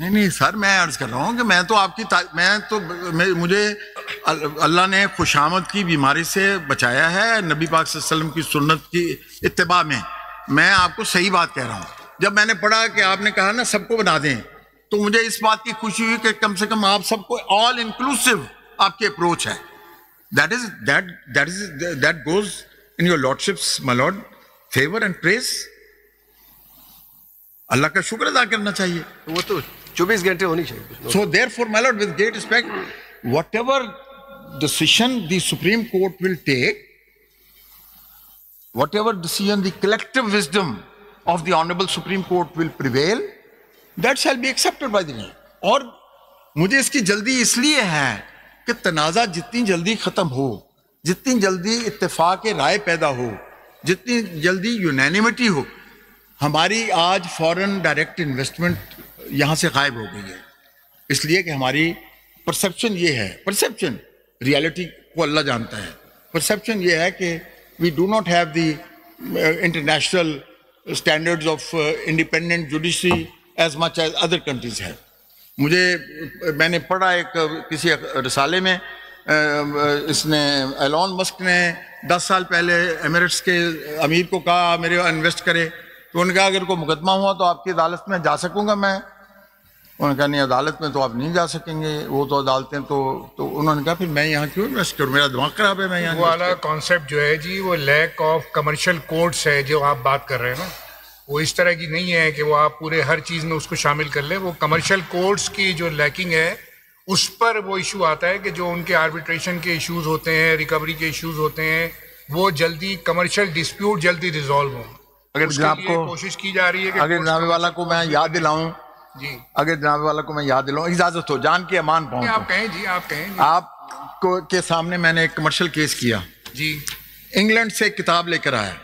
नहीं नहीं सर, मैं अर्ज कर रहा हूँ कि मैं तो आपकी मुझे अल्लाह ने खुशामद की बीमारी से बचाया है नबी पाक सल्लल्लाहु अलैहि वसल्लम की सुन्नत की इत्तिबा में। मैं आपको सही बात कह रहा हूँ। जब मैंने पढ़ा कि आपने कहा ना सबको बना दें, तो मुझे इस बात की खुशी हुई कि कम से कम आप सबको ऑल इंक्लूसिव आपकी अप्रोच है। That goes in your lordships my lord favour and praise. अल्लाह का शुक्र अदा करना चाहिए। वो तो 24 घंटे होनी चाहिए। So therefore, my lord, with great respect, whatever decision the Supreme Court will take, whatever decision the collective wisdom of the Honorable Supreme Court will prevail, that shall be accepted by the nation. और मुझे इसकी जल्दी इसलिए है कि तनाज़ा जितनी जल्दी खत्म हो, जितनी जल्दी इत्तेफाक राय पैदा हो, जितनी जल्दी यूनैनिमिटी हो। हमारी आज फॉरेन डायरेक्ट इन्वेस्टमेंट यहां से गायब हो गई है, इसलिए कि हमारी परसेप्शन ये है, परसेप्शन, रियलिटी को अल्लाह जानता है। परसेप्शन ये है कि we do not have the international standards of independent judiciary as much as other countries है। मैंने पढ़ा एक किसी रसाले में, इसने एलॉन मस्क ने 10 साल पहले एमिरेट्स के अमीर को कहा मेरे इन्वेस्ट करे, तो उन्होंने कहा अगर कोई मुकदमा हुआ तो आपकी अदालत में जा सकूंगा मैं। उन्होंने कहा नहीं, अदालत में तो आप नहीं जा सकेंगे, वो तो अदालतें तो उन्होंने कहा फिर मैं यहाँ क्यों इन्वेस्ट करूँ, मेरा दिमाग खराब है, मैं यहाँ। वो वाला कॉन्सेप्ट जो है जी, वो लैक ऑफ कमर्शियल कोर्ट्स है जो आप बात कर रहे हैं ना, वो इस तरह की नहीं है कि वो आप पूरे हर चीज़ में उसको शामिल कर ले। वो कमर्शियल कोर्ट्स की जो लैकिंग है उस पर वो इशू आता है कि जो उनके आर्बिट्रेशन के इश्यूज होते हैं, रिकवरी के इश्यूज होते हैं, वो जल्दी कमर्शियल डिस्प्यूट जल्दी रिजॉल्व हो। अगर जनाब को कोशिश की जा रही है कि अगर जनाब वाला को मैं याद दिलाऊं जी, अगर जनाब वाला को मैं याद दिलाऊं, इजाजत हो, जान के अमान पाऊं, आप कहें जी, आप कहें। आपको के सामने मैंने एक कमर्शियल केस किया जी, इंग्लैंड से किताब लेकर आया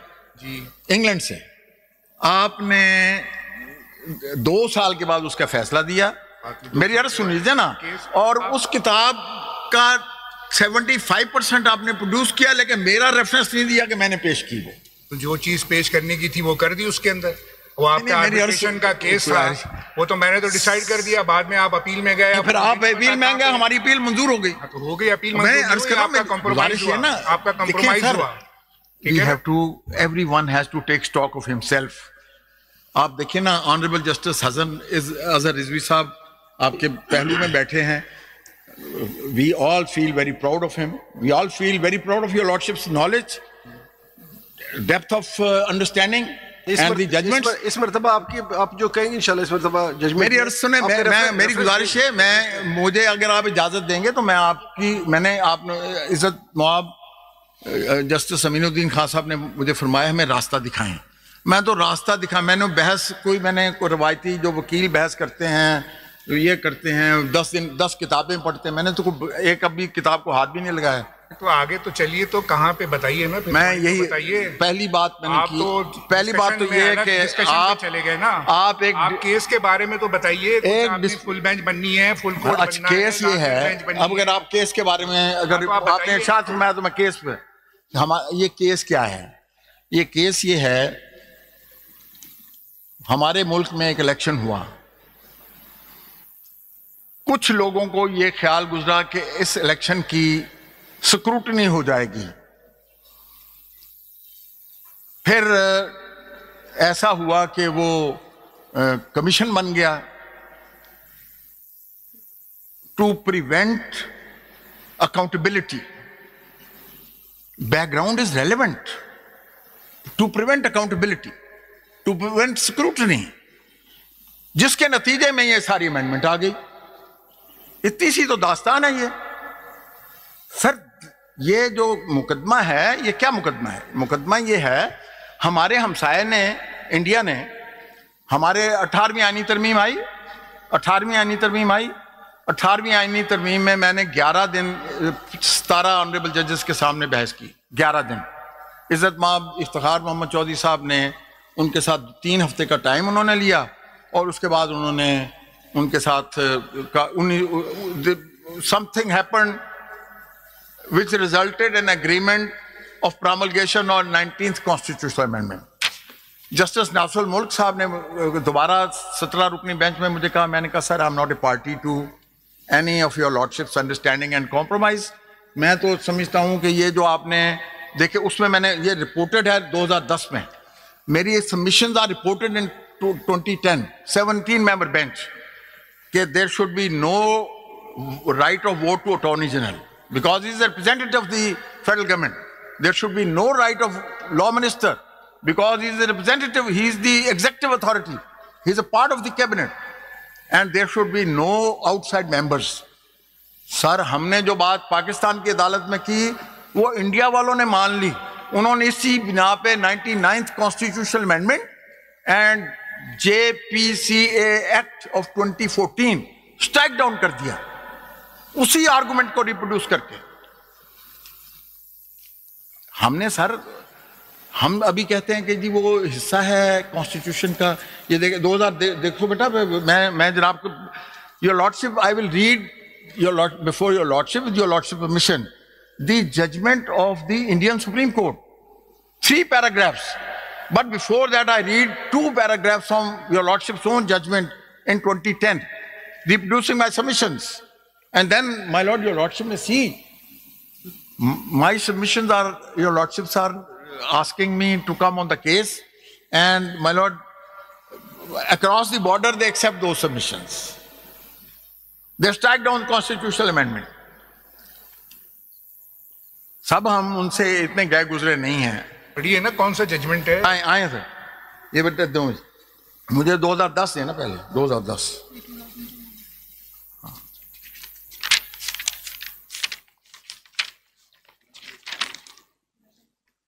जी, इंग्लैंड से। आपने 2 साल के बाद उसका फैसला दिया, मेरी अर्ज सुन लीजिए ना, और उस किताब का 75% आपने प्रोड्यूस किया, लेकिन मेरा रेफरेंस नहीं दिया कि मैंने पेश की। वो तो जो चीज पेश करने की थी वो कर दी उसके अंदर। वो आपका आर्बिट्रेशन का केस था, वो तो मैंने तो डिसाइड कर दिया, बाद में आप अपील में गए, फिर आप अपील में गए, हमारी अपील मंजूर हो गई। तो हो गई अपील, मैं अर्ज कर रहा हूं, कॉम्प्रोमाइज हुआ ना, आपका कॉम्प्रोमाइज हुआ। We have to, everyone has to take stock of himself. आप देखिए ना, ऑनरेबल जस्टिस अजहर रिजवी साहब आपके पहलू में बैठे हैं। We all feel very proud of him. We all feel very proud of your lordship's knowledge, depth of understanding and the judgments. इस मर्तबा आप जो कहेंगे इंशाल्लाह इस मर्तबा जजमेंट। मेरी अर्ज सुने, मेरी गुजारिश है, मुझे अगर आप इजाजत देंगे तो मैंने आपने इज्जत नवाब जस्टिस अमीनुद्दीन खान साहब ने मुझे फरमाया हमें रास्ता दिखाएं। मैं तो रास्ता दिखा, मैंने रवायती जो वकील बहस करते हैं, ये करते हैं, 10 किताबें पढ़ते हैं, मैंने तो एक अभी किताब को हाथ भी नहीं लगाया। तो आगे तो चलिए, तो कहाँ पे बताइए ना, मैं यही बताइए। पहली बात मैंने की, तो पहली बात तो ये है कि आप चले गए ना, आप केस के बारे में तो बताइए। एक फुल बेंच बननी है, फुल कोर्ट बनना है। केस ये है, अब अगर आप केस के बारे में अगर आपने इरशाद फरमाया तो मैं केस पे, ये केस क्या है? ये केस ये है, हमारे मुल्क में एक इलेक्शन हुआ, कुछ लोगों को ये ख्याल गुजरा कि इस इलेक्शन की स्क्रूटनी हो जाएगी। फिर ऐसा हुआ कि वो कमीशन बन गया to prevent accountability. Background is relevant to prevent accountability, to prevent scrutiny, जिसके नतीजे में ये सारी अमेंडमेंट आ गई। इतनी सी तो दास्तान है ये। सर ये जो मुकदमा है, ये क्या मुकदमा है? मुकदमा ये है, हमारे हमसाये ने, इंडिया ने, हमारे 18वीं आईनी तरमीम आई, 18वीं आईनी तरमीम आई, 18वीं आईनी तरमीम में मैंने 11 दिन 17 ऑनरेबल जजेस के सामने बहस की। 11 दिन इज्जत माब इफ्तिखार मोहम्मद चौधरी साहब ने, उनके साथ 3 हफ्ते का टाइम उन्होंने लिया, और उसके बाद उन्होंने उनके साथ something happened which resulted in agreement of promulgation on 19th constitutional amendment. Justice Nasirul Mulk साहब ने दोबारा 17 रुकनी बेंच में मुझे कहा, मैंने कहा sir I am not a party to any of your lordships understanding and compromise. मैं तो समझता हूं कि ये जो आपने देखे उसमें मैंने ये रिपोर्टेड है 2010 में, मेरी submissions are reported in 2010 17 member bench कि there should be no right of vote to attorney general because he is representative of the federal government. There should be no right of law minister because he is a representative, he is the executive authority, he is a part of the cabinet, and there should be no outside members. Sir हमने जो बात पाकिस्तान की अदालत में की वो India वालों ने मान ली, उन्होंने इसी बिना पे 99th constitutional amendment and JPCA act of 2014 strike down कर दिया, उसी आर्गुमेंट को रिप्रोड्यूस करके। हमने सर हम अभी कहते हैं कि जी वो हिस्सा है कॉन्स्टिट्यूशन का, ये देखे 2000 देखो बेटा, मैं जनाब को your lordship I will read your lord before your lordship with your lordship permission the judgment of the Indian supreme court 3 paragraphs, but before that I read 2 paragraphs from your lordships own judgment in 2010 reproducing my submissions, and then my lord your lordship में see my submissions are, your lordships are asking me to come on the case, and my lord, across the border they accept those submissions, they strike down constitutional amendment. सब हम उनसे इतने गए गुजरे नहीं हैं। पढ़िए ना कौन सा जजमेंट है। आए सर, ये बेटा दो मुझे 2010 है ना, पहले 2010।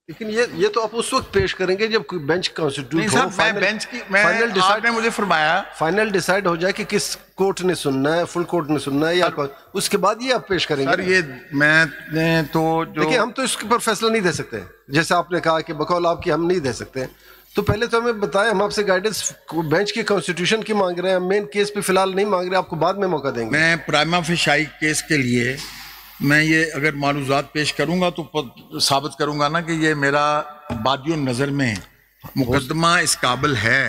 लेकिन ये तो आप उस वक्त पेश करेंगे जब बेंच कॉन्स्टिट्यूट हो, आपने मुझे फरमाया फाइनल डिसाइड हो जाए कि किस कोर्ट ने सुनना है, फुल कोर्ट ने सुनना है, या उसके बाद ये आप पेश करेंगे। सर ये मैं तो जो देखिए, हम तो इसके ऊपर फैसला नहीं दे सकते, जैसे आपने कहा कि बकौल आपकी हम नहीं दे सकते, तो पहले तो हमें बताएं, हम आपसे गाइडेंस बेंच की कॉन्स्टिट्यूशन की मांग रहे हैं, मेन केस पे फिलहाल नहीं मांग रहे, आपको बाद में मौका देंगे। मैं प्राइमा फेशाई केस के लिए मैं ये अगर मालूमात पेश करूंगा तो साबित करूंगा ना कि ये मेरा बादियों नज़र में मुकदमा इस काबिल है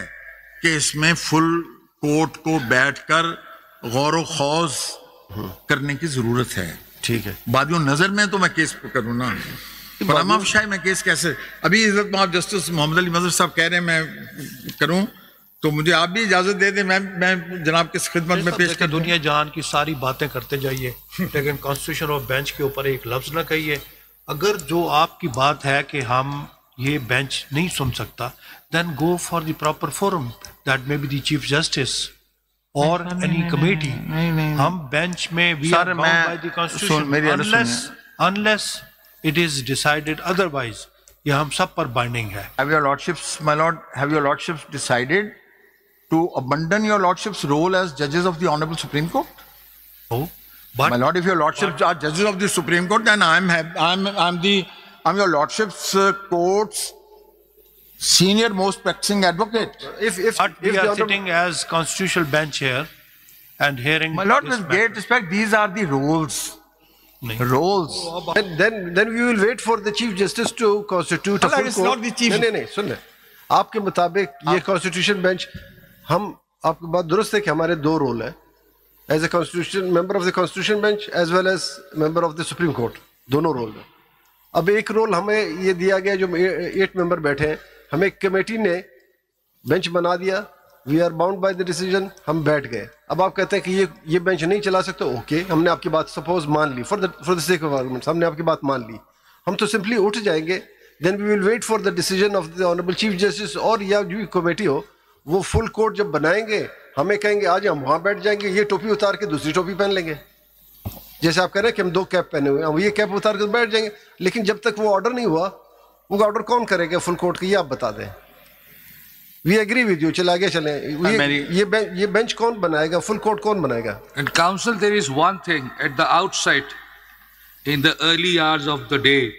कि इसमें फुल कोर्ट को बैठकर गौर व खौज करने की जरूरत है। ठीक है, बादियों नज़र में तो मैं केस करूँ ना, प्राइमा फेशाई में केस कैसे, अभी इज्जत आप जस्टिस मोहम्मद अली मजहर साहब कह रहे हैं मैं करूँ, तो मुझे आप भी इजाजत दे दें, मैं जनाब की खिदमत में पेश कर। दुनिया जहान की सारी बातें करते जाइए लेकिन कॉन्स्टिट्यूशन और बेंच के ऊपर एक लफ्ज ना कहिए। अगर जो आपकी बात है कि हम ये बेंच नहीं सुन सकता, then go for the proper forum, that may be the chief justice और एनी कमेटी। हम बेंच में we are bound by the constitution unless it is decided otherwise, ये हम सब पर बाइंडिंग है। Have your lordships, my lord, have your lordships decided to abandon your lordship's role as judges of the Honorable Supreme Court? Oh, but my lord, if your lordships are judges of the Supreme Court, then I'm your lordship's court's senior most practicing advocate. If we are sitting as constitutional bench here and hearing, my lord, with great respect, these are the rules. Roles. Then we will wait for the chief justice to constitute a full court. Not the chief. नहीं सुन ले, आपके मुताबिक ये constitution bench, हम आपकी बात दुरुस्त है कि हमारे 2 रोल है, as a constitution member of the constitution bench as well as member of the supreme court, दोनों रोल है। अब एक रोल हमें ये दिया गया, जो 8 मेंबर बैठे हैं, हमें कमेटी ने बेंच बना दिया, we are bound by the decision, हम बैठ गए। अब आप कहते हैं कि ये बेंच नहीं चला सकते, ओके, हमने आपकी बात सपोज मान ली, for the sake of arguments हमने आपकी बात मान ली, हम तो सिंपली उठ जाएंगे, then we will wait for the decision of the honourable chief justice, और या जो कमेटी हो वो फुल कोर्ट जब बनाएंगे हमें कहेंगे आज हम वहां बैठ जाएंगे, ये टोपी उतार के दूसरी टोपी पहन लेंगे, जैसे आप कह रहे हैं कि हम 2 कैप पहने हुए, हम ये कैप उतार के बैठ जाएंगे। लेकिन जब तक वो ऑर्डर नहीं हुआ, वो ऑर्डर कौन करेगा फुल कोर्ट का, ये आप बता दें। We agree with you, चले आगे चलें। ये बेंच कौन बनाएगा, फुल कोर्ट कौन बनाएगा? In council there is one thing, at the outset, in the early hours of the day,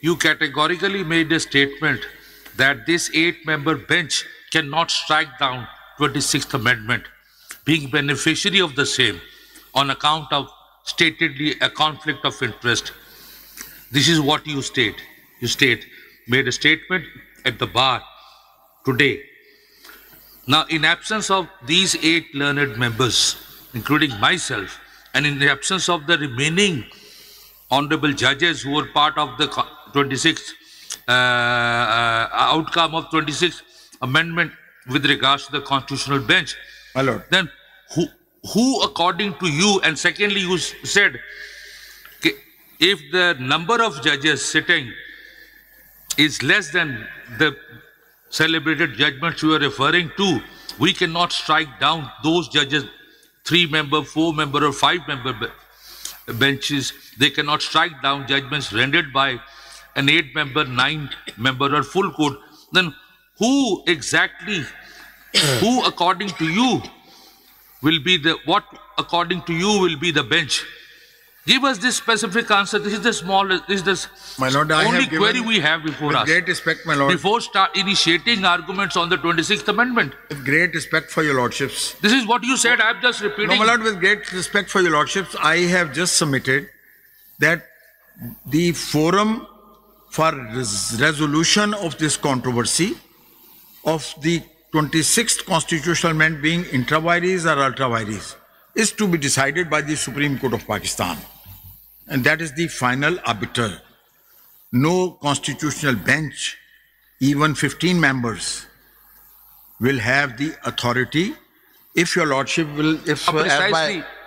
you categorically made a statement that this 8-member bench cannot strike down 26th Amendment, being beneficiary of the same on account of statedly a conflict of interest. This is what you state. You made a statement at the bar today. Now, in absence of these 8 learned members, including myself, and in the absence of the remaining honorable judges who were part of the 26th outcome of 26th amendment with regards to the constitutional bench, My lord. then who according to you, and secondly you said if the number of judges sitting is less than the celebrated judgments you are referring to, we cannot strike down those judges, 3-member, 4-member or 5-member benches. They cannot strike down judgments rendered by an 8-member, 9-member or full court. Then who exactly, who according to you will be the, what according to you will be the bench? Give us this specific answer. This is the smallest, this is the My lord, I only have query given, we have before with us. great respect, my lord, Before initiating arguments on the 26th amendment. with great respect for your lordships. This is what you said, I'm just repeating. No, my lord, with great respect for your lordships, I have just submitted that the forum for resolution of this controversy of the 26th constitutional amendment being intra vires or ultra vires is to be decided by the Supreme Court of Pakistan. And that is the final arbiter. No constitutional bench, even 15 members, will have the authority. If your lordship will, if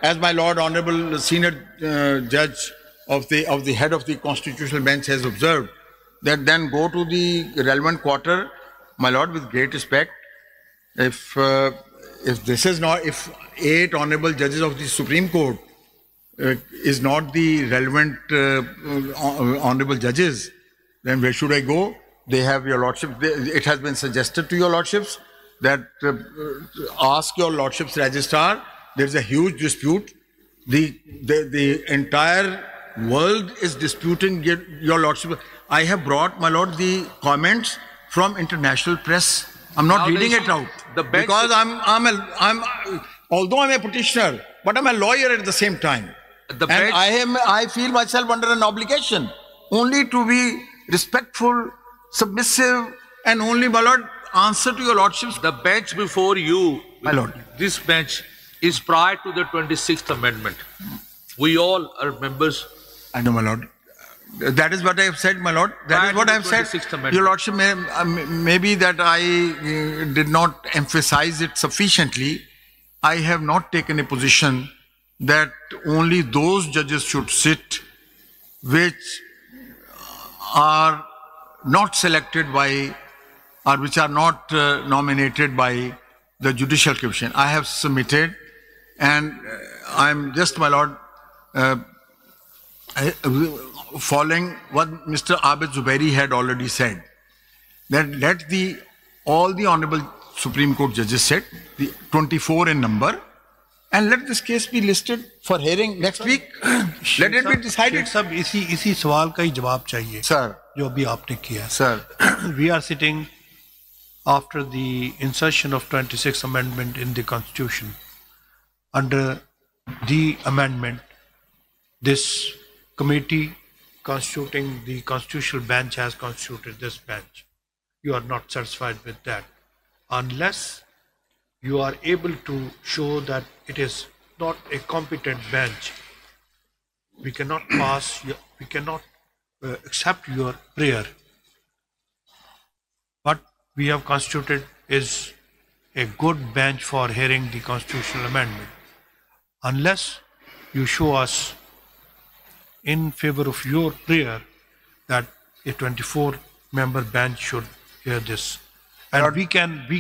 as my lord honorable senior judge of the head of the constitutional bench has observed, that then go to the relevant quarter, my lord, with great respect. If this is not, if 8 honorable judges of the Supreme Court is not the relevant honorable judges, then where should I go? They have your lordship. It has been suggested to your lordships that ask your lordship's registrar. There is a huge dispute. The entire world is disputing your lordship. I have brought, my lord, the comments from international press. I'm not reading it out because although I'm a petitioner, but I'm a lawyer at the same time. I feel myself under an obligation only to be respectful, submissive, and only, my lord, answer to your lordships. The bench before you, my lord, this bench is prior to the 26th amendment. We all are members. I know, my lord. That is what I have said, my lord. That is what I have said. Your lordship, maybe that I did not emphasize it sufficiently. I have not taken a position that only those judges should sit which are not selected by or which are not nominated by the Judicial Commission. I have submitted, and I'm just, my lord, following what Mr. Abid Zubairi had already said, that let all the honorable Supreme Court judges sit, the 24 in number, and let this case be listed for hearing next week. Let it be decided. सब इसी सवाल का ही जवाब चाहिए Sir, जो अभी आपने किया. Sir, we are sitting after the insertion of 26th amendment in the constitution. Under the amendment, this committee constituting the constitutional bench has constituted this bench. You are not satisfied with that unless you are able to show that it is not a competent bench. We cannot we cannot accept your prayer. What we have constituted is a good bench for hearing the constitutional amendment. Unless you show us in favor of your prayer that a 24-member bench should hear this, and we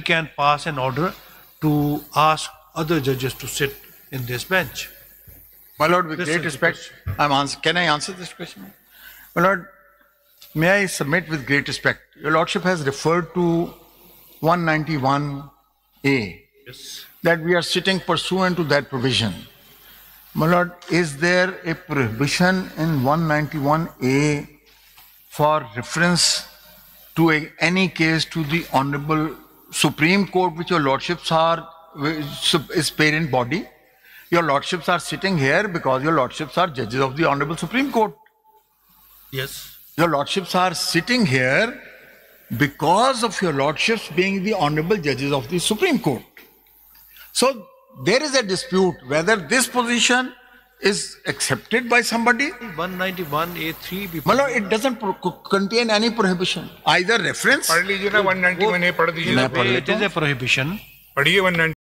can pass an order to ask other judges to sit in this bench. my lord, with great respect, can I answer this question? My lord, may I submit with great respect? Your lordship has referred to 191A, Yes. that we are sitting pursuant to that provision. My lord, is there a prohibition in 191A for reference to any case to the Honorable Supreme Court, which your lordships is parent body? Your lordships are sitting here because your lordships are judges of the Honorable Supreme Court. Yes. Your lordships are sitting here because of your lordships being the honorable judges of the Supreme Court. So there is a dispute whether this position is accepted by somebody. 191A3 भी मतलब it doesn't contain any prohibition, either reference. पढ़ लीजिए ना 191A, पढ़ दीजिए ना, it is a prohibition. पढ़िए 191